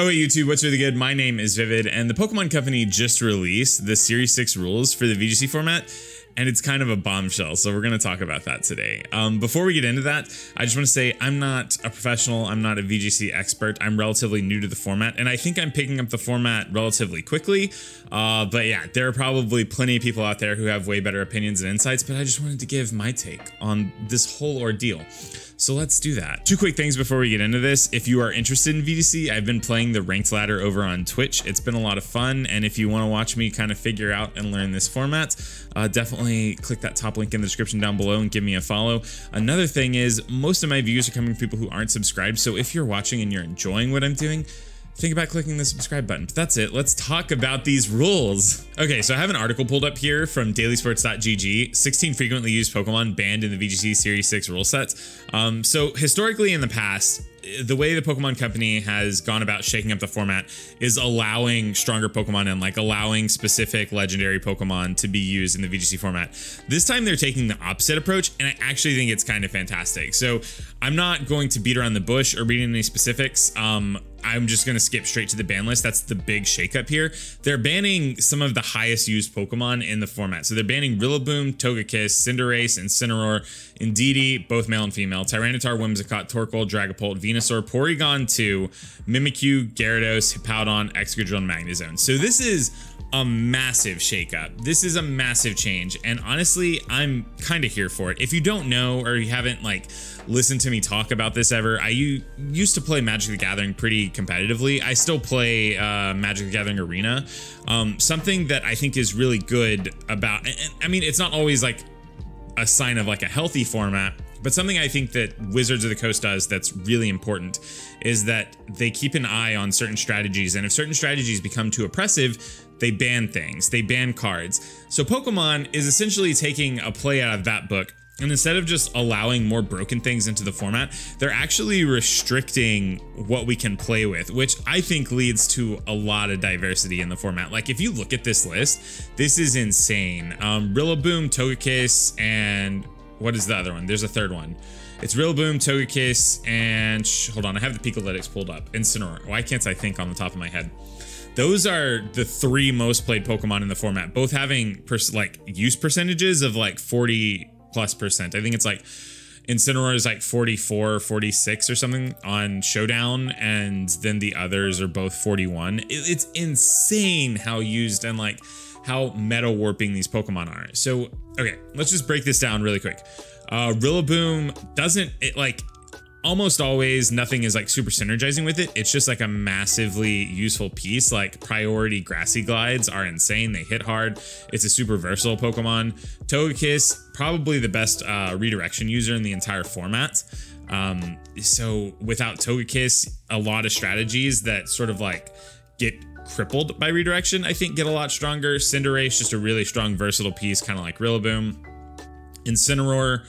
Oh, hey YouTube, what's really good? My name is Vivid, and the Pokemon Company just released the Series 6 rules for the VGC format, and it's kind of a bombshell, so we're going to talk about that today. Before we get into that, I just want to say I'm not a professional, I'm not a VGC expert, I'm relatively new to the format, and I think I'm picking up the format relatively quickly, but yeah, there are probably plenty of people out there who have way better opinions and insights, but I just wanted to give my take on this whole ordeal. So let's do that. Two quick things before we get into this. If you are interested in VGC, I've been playing the ranked ladder over on Twitch. It's been a lot of fun, and if you want to watch me kind of figure out and learn this format, definitely click that top link in the description down below and give me a follow. Another thing is, most of my views are coming from people who aren't subscribed, so if you're watching and you're enjoying what I'm doing, think about clicking the subscribe button. But that's it. Let's talk about these rules. Okay, so I have an article pulled up here from dailysports.gg, 16 frequently used Pokemon banned in the VGC Series 6 rule sets. So historically in the past, the way the Pokemon Company has gone about shaking up the format is allowing stronger Pokemon and like allowing specific legendary Pokemon to be used in the VGC format. This time they're taking the opposite approach, and I actually think it's kind of fantastic. So I'm not going to beat around the bush or read any specifics. I'm just going to skip straight to the ban list. That's the big shakeup here. They're banning some of the highest used Pokemon in the format. So they're banning Rillaboom, Togekiss, Cinderace, Incineroar, Indeedee, both male and female, Tyranitar, Whimsicott, Torkoal, Dragapult, Venusaur, Porygon 2, Mimikyu, Gyarados, Hippodon, Excadrill, and Magnezone. So this is a massive shakeup. This is a massive change, and honestly, I'm kind of here for it. If you don't know or you haven't like listened to me talk about this ever, I used to play Magic the Gathering pretty competitively. I still play Magic the Gathering Arena. Something that I think is really good about, and I mean, it's not always like a sign of like a healthy format, but something I think that Wizards of the Coast does that's really important is that they keep an eye on certain strategies, and if certain strategies become too oppressive, they ban things, they ban cards. So Pokemon is essentially taking a play out of that book, and instead of just allowing more broken things into the format, they're actually restricting what we can play with, which I think leads to a lot of diversity in the format. Like if you look at this list, this is insane. Rillaboom, Togekiss, and what is the other one? There's a third one. It's Rillaboom, Togekiss, and hold on, I have the Pikalytics pulled up. Incineroar. Why can't I think on the top of my head? Those are the three most played Pokemon in the format, both having like use percentages of like 40+%. I think it's like Incineroar is like 44, 46 or something on Showdown, and then the others are both 41. It's insane how used and like how meta warping these Pokemon are. So, okay, let's just break this down really quick. Rillaboom doesn't, like almost always nothing is like super synergizing with it. It's just like a massively useful piece. Like priority grassy glides are insane. They hit hard. It's a super versatile Pokemon. Togekiss, probably the best redirection user in the entire format. So without Togekiss, a lot of strategies that sort of like get crippled by redirection, I think, get a lot stronger. Cinderace, just a really strong versatile piece, kind of like Rillaboom. Incineroar,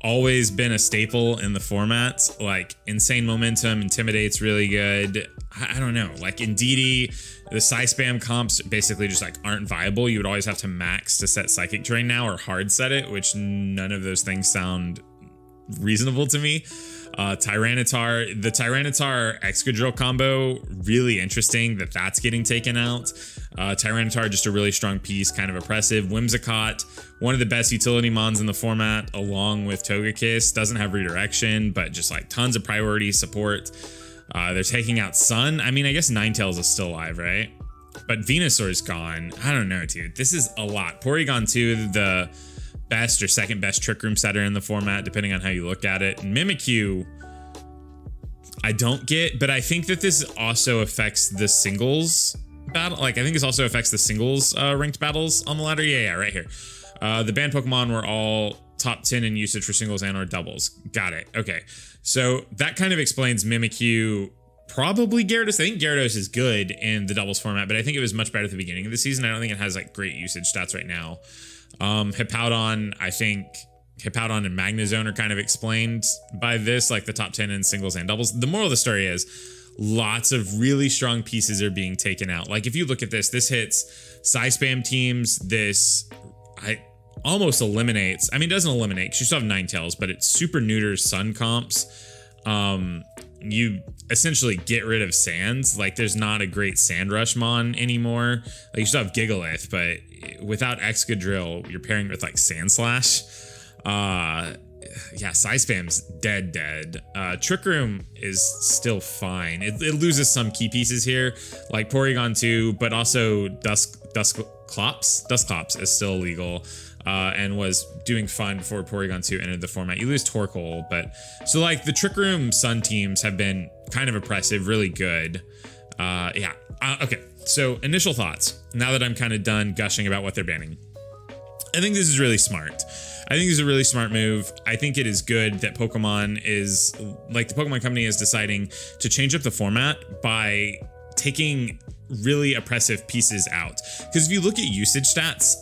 always been a staple in the format. Like insane momentum, intimidates really good. I don't know, like Indeedee, the Psy-Spam comps basically just like aren't viable. You would always have to max to set Psychic Terrain now or hard set it, which none of those things sound reasonable to me. Tyranitar, the Tyranitar Excadrill combo, really interesting that that's getting taken out. Tyranitar, just a really strong piece, kind of oppressive. Whimsicott, one of the best utility mons in the format, along with Togekiss. Doesn't have redirection, but just like tons of priority support. They're taking out Sun. I mean, I guess Ninetales is still alive, right? But Venusaur's gone. I don't know, dude. This is a lot. Porygon 2, the best or second best Trick Room setter in the format, depending on how you look at it. And Mimikyu, I don't get, but I think that this also affects the singles battle. Like, I think this also affects the singles ranked battles on the ladder. Yeah, right here. The banned Pokemon were all top 10 in usage for singles and or doubles. Got it. Okay. So that kind of explains Mimikyu, probably Gyarados. I think Gyarados is good in the doubles format, but I think it was much better at the beginning of the season. I don't think it has like great usage stats right now. Hippodon, I think Hippodon and Magnezone are kind of explained by this, like the top 10 in singles and doubles. The moral of the story is lots of really strong pieces are being taken out. Like if you look at this, this hits Psy-Spam teams. This almost eliminates, I mean, it doesn't eliminate because you still have Ninetales, but it super neuters Sun comps. you essentially get rid of sands. Like there's not a great Sand Rush Mon anymore. Like you still have Gigalith, but without Excadrill, you're pairing it with like Sandslash. Yeah, Psy Spam's dead. Trick Room is still fine. It loses some key pieces here, like Porygon 2, but also Dusclops is still illegal. And was doing fine before Porygon 2 entered the format. You lose Torkoal, but so like the Trick Room Sun teams have been kind of oppressive, really good. Yeah. Okay. So initial thoughts. Now that I'm kind of done gushing about what they're banning, I think this is really smart. I think this is a really smart move. I think it is good that Pokemon is like the Pokemon Company is deciding to change up the format by taking really oppressive pieces out. Because if you look at usage stats,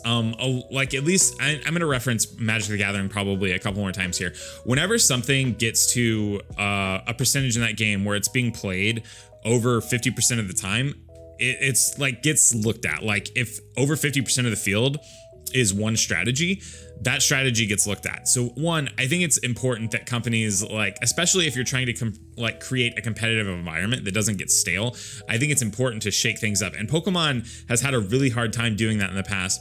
like at least I'm going to reference Magic the Gathering probably a couple more times here. Whenever something gets to a percentage in that game where it's being played over 50% of the time, it's like gets looked at. Like if over 50% of the field is one strategy, that strategy gets looked at. So one, I think it's important that companies, like, especially if you're trying to create a competitive environment that doesn't get stale, I think it's important to shake things up. And Pokemon has had a really hard time doing that in the past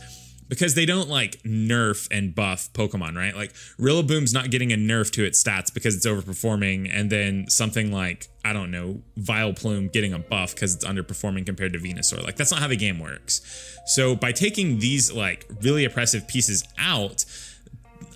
because they don't like nerf and buff Pokemon, right? Like Rillaboom's not getting a nerf to its stats because it's overperforming, and then something like, I don't know, Vileplume getting a buff because it's underperforming compared to Venusaur. Like that's not how the game works. So by taking these like really oppressive pieces out,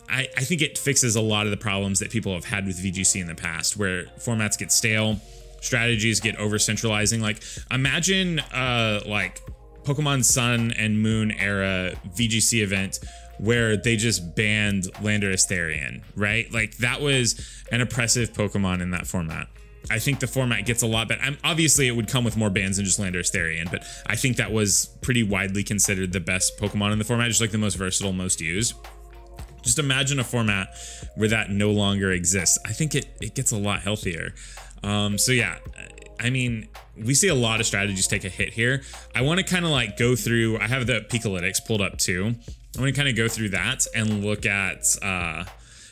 I think it fixes a lot of the problems that people have had with VGC in the past, where formats get stale, strategies get over centralizing. Like imagine like Pokemon Sun and Moon era VGC event where they just banned Landorus Therian, right? Like that was an oppressive Pokemon in that format. I think the format gets a lot better. Obviously, it would come with more bans than just Landorus Therian, but I think that was pretty widely considered the best Pokemon in the format, just like the most versatile, most used. Just imagine a format where that no longer exists. I think it gets a lot healthier. So yeah, I mean, we see a lot of strategies take a hit here. I want to kind of like go through, I have the Pikalytics pulled up too. I want to kind of go through that and look at,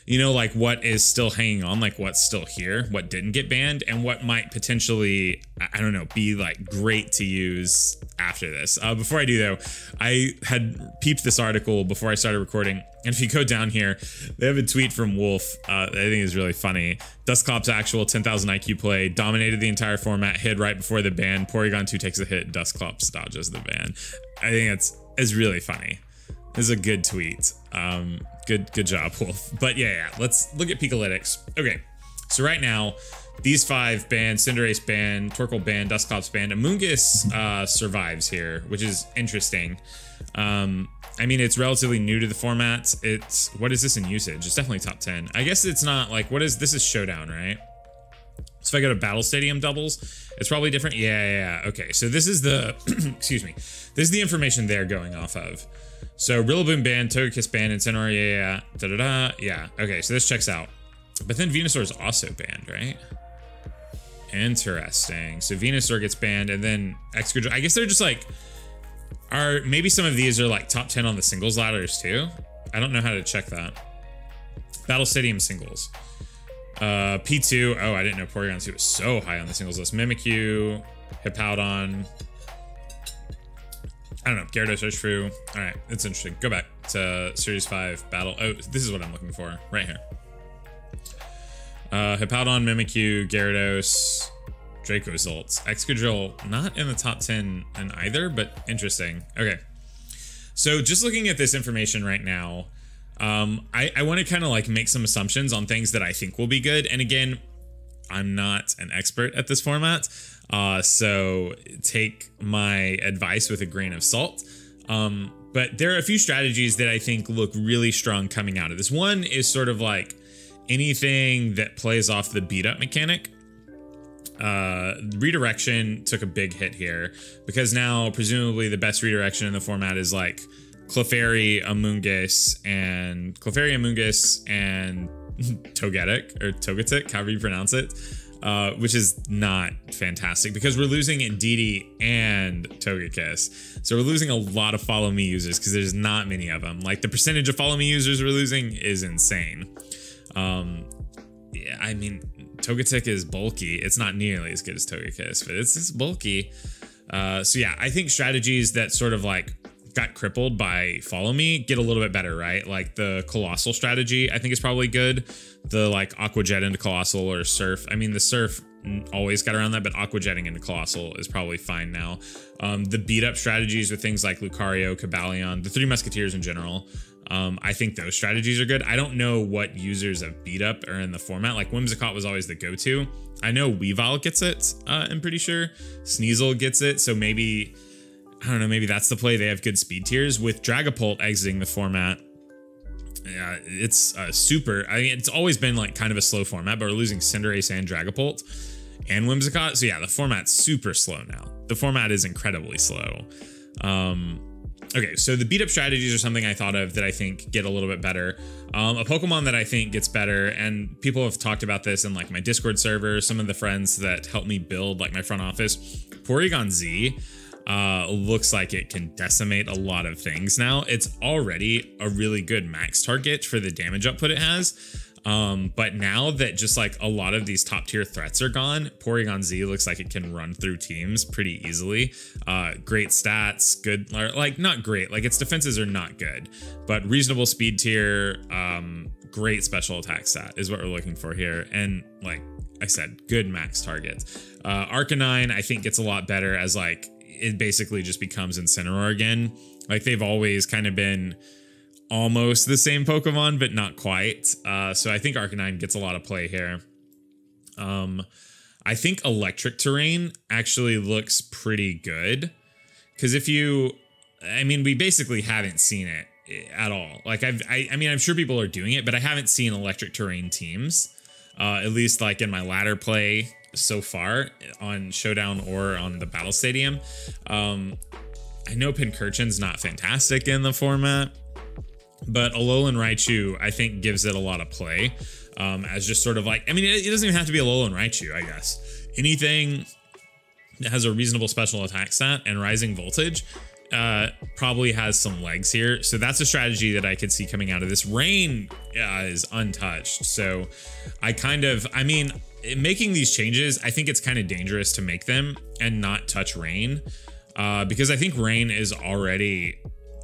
you know, like what is still hanging on, like what's still here, what didn't get banned, and what might potentially, I don't know, be like great to use after this. Before I do though, I had peeped this article before I started recording, and if you go down here, they have a tweet from Wolf I think is really funny. Dusclops actual 10,000 IQ play, dominated the entire format, hit right before the ban, Porygon 2 takes a hit, Dusclops dodges the ban. I think it's really funny. This is a good tweet. Good job, Wolf. But yeah, let's look at Pikalytics. Okay, so right now, these 5 banned, Cinderace banned, Torkoal banned, Dusclops banned. Amoonguss survives here, which is interesting. I mean, it's relatively new to the format. What is this in usage? It's definitely top 10. I guess it's not like, this is Showdown, right? So if I go to Battle Stadium doubles, it's probably different. Yeah. Okay, so this is the, excuse me. This is the information they're going off of. So Rillaboom banned, Togekiss banned, Incineroar, yeah. Okay, so this checks out. But then Venusaur is also banned, right? Interesting. So Venusaur gets banned, and then Excadrill. I guess they're just like, maybe some of these are like top 10 on the singles ladders too? I don't know how to check that. Battle Stadium singles. P2. Oh, I didn't know Porygon Z was so high on the singles list. Mimikyu, Hippodon. I don't know, Gyarados, Urshifu. All right, it's interesting. Go back to Series 5 battle. Oh, this is what I'm looking for right here. Hippodon, Mimikyu, Gyarados, Draco Zolts. Excadrill, not in the top 10 in either, but interesting. Okay, so just looking at this information right now, I want to kind of like make some assumptions on things that I think will be good. And again, I'm not an expert at this format. So take my advice with a grain of salt. But there are a few strategies that I think look really strong coming out of this. One is sort of like anything that plays off the beat up mechanic. Redirection took a big hit here because now presumably the best redirection in the format is like Clefairy, Amoonguss, and Togetic, however you pronounce it. Which is not fantastic because we're losing Indeedee and Togekiss. So we're losing a lot of Follow Me users because there's not many of them. Like the percentage of Follow Me users we're losing is insane. Yeah, I mean, Togetic is bulky. It's not nearly as good as Togekiss, but it's bulky. So yeah, I think strategies that sort of like got crippled by Follow Me get a little bit better, right? Like the Colossal strategy, I think is probably good. The like Aqua Jet into Colossal or Surf. I mean, the Surf always got around that, but Aqua Jetting into Colossal is probably fine now. The beat up strategies with things like Lucario, Cobalion, the Three Musketeers in general. I think those strategies are good. I don't know what users of beat up are in the format. Like Whimsicott was always the go-to. I know Weavile gets it, I'm pretty sure. Sneasel gets it, so maybe, I don't know, maybe that's the play. They have good speed tiers. With Dragapult exiting the format, it's super, I mean, it's always been like kind of a slow format, but we're losing Cinderace and Dragapult and Whimsicott. So yeah, the format's super slow now. The format is incredibly slow. Okay, so the beat up strategies are something I thought of that I think get a little bit better. A Pokemon that I think gets better, and people have talked about this in like my Discord server, some of the friends that help me build like my front office, Porygon Z looks like it can decimate a lot of things now. It's already a really good max target for the damage output it has. But now that just like a lot of these top tier threats are gone, Porygon Z looks like it can run through teams pretty easily. Great stats, good, like not great, like its defenses are not good, but reasonable speed tier, great special attack stat is what we're looking for here. And like I said, good max target. Arcanine I think gets a lot better as like it basically just becomes Incineroar again. Like they've always kind of been almost the same Pokemon, but not quite. So I think Arcanine gets a lot of play here. I think Electric Terrain actually looks pretty good. Because if you, I mean, we basically haven't seen it at all. Like I mean, I'm sure people are doing it, but I haven't seen Electric Terrain teams, at least like in my ladder play so far on Showdown or on the Battle Stadium. I know Pincurchin's not fantastic in the format, but Alolan Raichu, I think, gives it a lot of play as just sort of like, I mean, it doesn't even have to be Alolan Raichu, I guess. Anything that has a reasonable special attack stat and rising voltage probably has some legs here. So that's a strategy that I could see coming out of this. Rain is untouched. So I mean, making these changes, I think it's kind of dangerous to make them and not touch Rain because I think Rain is already,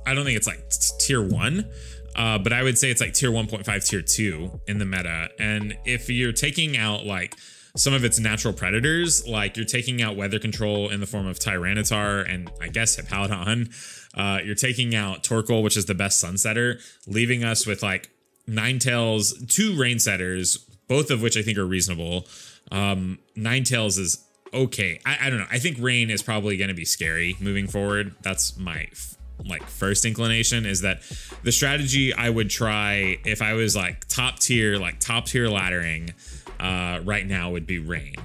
I don't think it's like tier 1, but I would say it's like tier 1.5, tier 2 in the meta. And if you're taking out like some of its natural predators, like you're taking out weather control in the form of Tyranitar and I guess Hippodon, you're taking out Torkoal, which is the best Sunsetter, leaving us with like Ninetales, 2 Rain Setters, both of which I think are reasonable. Ninetales is okay. I don't know. I think Rain is probably going to be scary moving forward. That's my like first inclination, is that the strategy I would try if I was like top tier laddering right now would be Rain.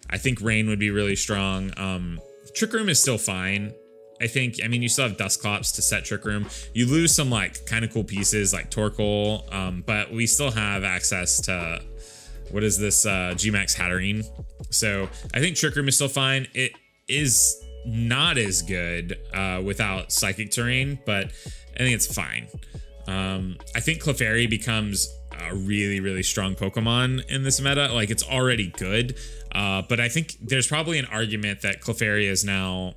I think Rain would be really strong. Trick Room is still fine. I mean, you still have Dusclops to set Trick Room. You lose some like kind of cool pieces like Torkoal, but we still have access to, what is this, Gmax Hatterene. So I think Trick Room is still fine. It is not as good without Psychic Terrain, but I think it's fine. I think Clefairy becomes a really, really strong Pokemon in this meta. Like, it's already good, but I think there's probably an argument that Clefairy is now,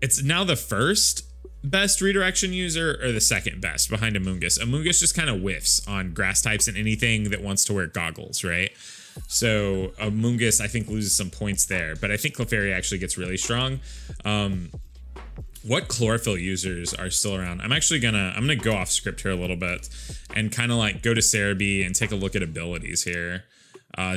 it's now the first best redirection user or the second best behind Amoonguss. Amoonguss just kind of whiffs on grass types and anything that wants to wear goggles, right? So Amoonguss, I think, loses some points there, but I think Clefairy actually gets really strong. What Chlorophyll users are still around? I'm gonna go off script here a little bit and kind of like go to Cerebi and take a look at abilities here,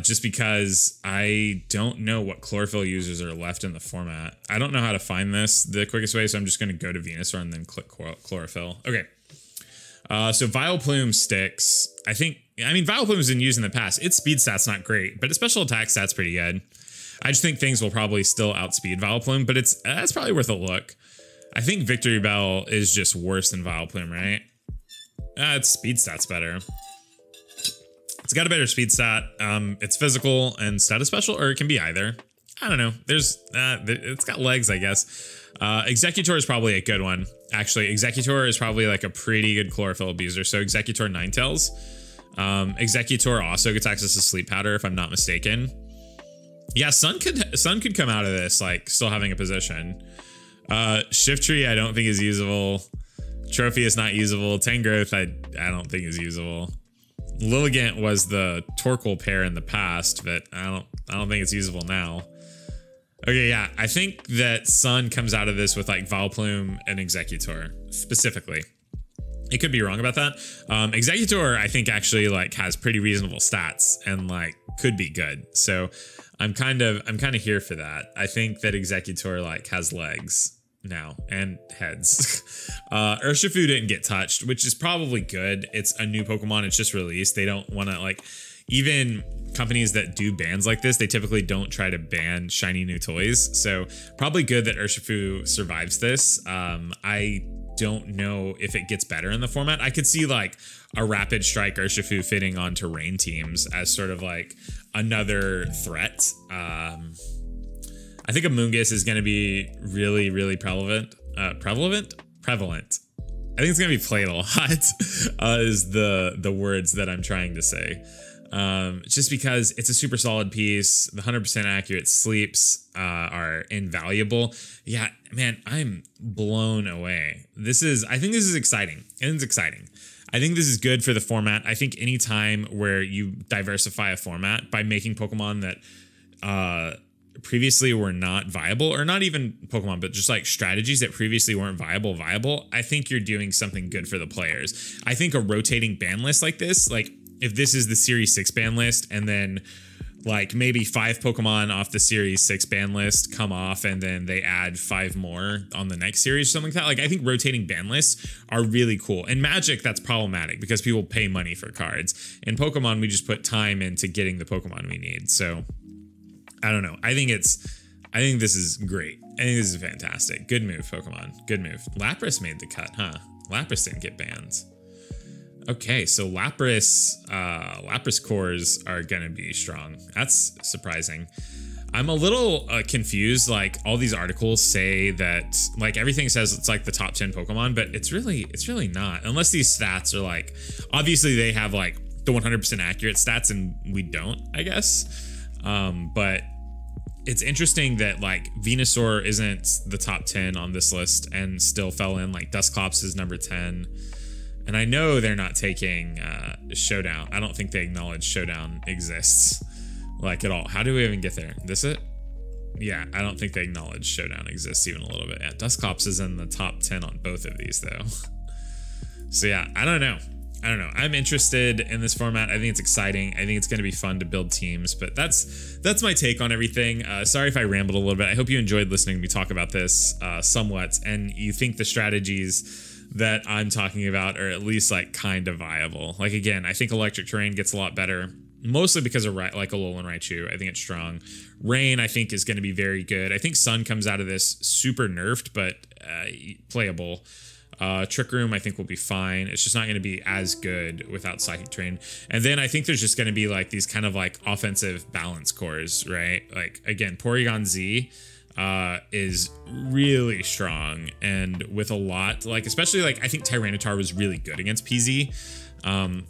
just because I don't know what Chlorophyll users are left in the format. I don't know how to find this the quickest way, so I'm just gonna go to Venusaur and then click Chlorophyll. Okay. So Vileplume sticks. I mean, Vileplume's been used in the past. Its speed stat's not great, but its special attack stat's pretty good. I just think things will probably still outspeed Vileplume, but that's probably worth a look. I think Victory Bell is just worse than Vileplume, right? Its speed stat's better. It's got a better speed stat. It's physical and status special, or it can be either. I don't know. It's got legs, I guess. Executor is probably a good one. Actually, Executor is probably like a pretty good Chlorophyll abuser. So Executor Ninetales. Executor also gets access to Sleep Powder, if I'm not mistaken. Yeah, Sun could come out of this like still having a position. Shiftry I don't think is usable. Trophy is not usable. Tangrowth I don't think is usable. Lilligant was the Torkoal pair in the past, but I don't think it's usable now. Okay, yeah, I think that Sun comes out of this with like Vileplume and Executor specifically. It could be wrong about that. Executor I think actually like has pretty reasonable stats and like could be good. So I'm kind of here for that. I think that Executor like has legs now and heads. Urshifu didn't get touched, which is probably good. It's a new Pokemon, it's just released. They don't want to like, even companies that do bans like this, they typically don't try to ban shiny new toys. So probably good that Urshifu survives this. I don't know if it gets better in the format. I could see like a Rapid Strike Urshifu fitting onto rain teams as sort of like another threat. I think Amoonguss is going to be really, really prevalent. Prevalent? Prevalent. I think it's going to be played a lot is the words that I'm trying to say. Just because it's a super solid piece. The 100% accurate sleeps are invaluable. Yeah, man, I'm blown away. I think this is exciting. And it's exciting. I think this is good for the format. I think any time where you diversify a format by making Pokemon that previously were not viable, or not even Pokemon, but just like strategies that previously weren't viable, I think you're doing something good for the players. I think a rotating ban list like this, like if this is the Series 6 ban list and then like maybe 5 Pokemon off the Series 6 ban list come off and then they add 5 more on the next series, something like that. Like I think rotating ban lists are really cool. In Magic, that's problematic because people pay money for cards. In Pokemon, we just put time into getting the Pokemon we need. So I don't know. I think this is great. I think this is fantastic. Good move, Pokemon. Good move. Lapras made the cut, huh? Lapras didn't get banned. Okay, so Lapras cores are gonna be strong. That's surprising. I'm a little confused. Like all these articles say that like everything says it's like the top 10 Pokemon, but it's really not. Unless these stats are like, obviously they have like the 100% accurate stats and we don't, I guess. But it's interesting that like Venusaur isn't the top 10 on this list and still fell in. Like Dusclops is number 10. And I know they're not taking Showdown. I don't think they acknowledge Showdown exists like at all. How do we even get there? This it? Yeah, I don't think they acknowledge Showdown exists even a little bit. Yeah, Dusclops is in the top 10 on both of these though. So yeah, I don't know. I'm interested in this format. I think it's exciting. I think it's going to be fun to build teams, but that's my take on everything. Sorry if I rambled a little bit. I hope you enjoyed listening to me talk about this somewhat, and you think the strategies that I'm talking about are at least like kind of viable. Like again, I think Electric Terrain gets a lot better, mostly because of like Alolan Raichu. I think it's strong. Rain, I think, is going to be very good. I think Sun comes out of this super nerfed, but playable. Trick Room, I think, will be fine. It's just not going to be as good without Psychic Terrain. And then I think there's just going to be like these kind of like offensive balance cores, right? Like again, Porygon Z is really strong, and with a lot, like especially like I think Tyranitar was really good against PZ.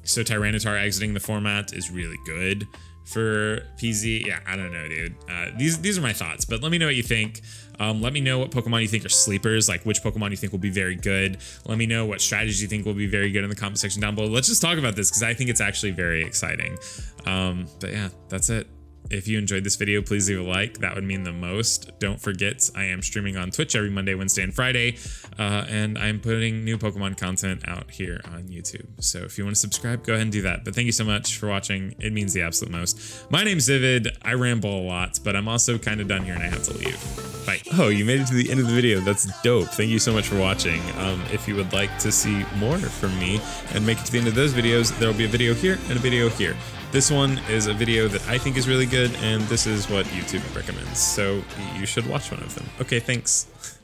So Tyranitar exiting the format is really good for PZ. Yeah, I don't know, dude. These are my thoughts, but let me know what you think. Let me know what Pokemon you think are sleepers, like which Pokemon you think will be very good. Let me know what strategies you think will be very good in the comment section down below. Let's just talk about this because I think it's actually very exciting. But yeah, that's it. If you enjoyed this video, please leave a like. That would mean the most. Don't forget, I am streaming on Twitch every Monday, Wednesday, and Friday, and I'm putting new Pokemon content out here on YouTube. So if you want to subscribe, go ahead and do that. But thank you so much for watching. It means the absolute most. My name's Vivid. I ramble a lot, but I'm also kind of done here and I have to leave. Bye. Oh, you made it to the end of the video. That's dope. Thank you so much for watching. If you would like to see more from me and make it to the end of those videos, there will be a video here and a video here. This one is a video that I think is really good, and this is what YouTube recommends, so you should watch one of them. Okay, thanks.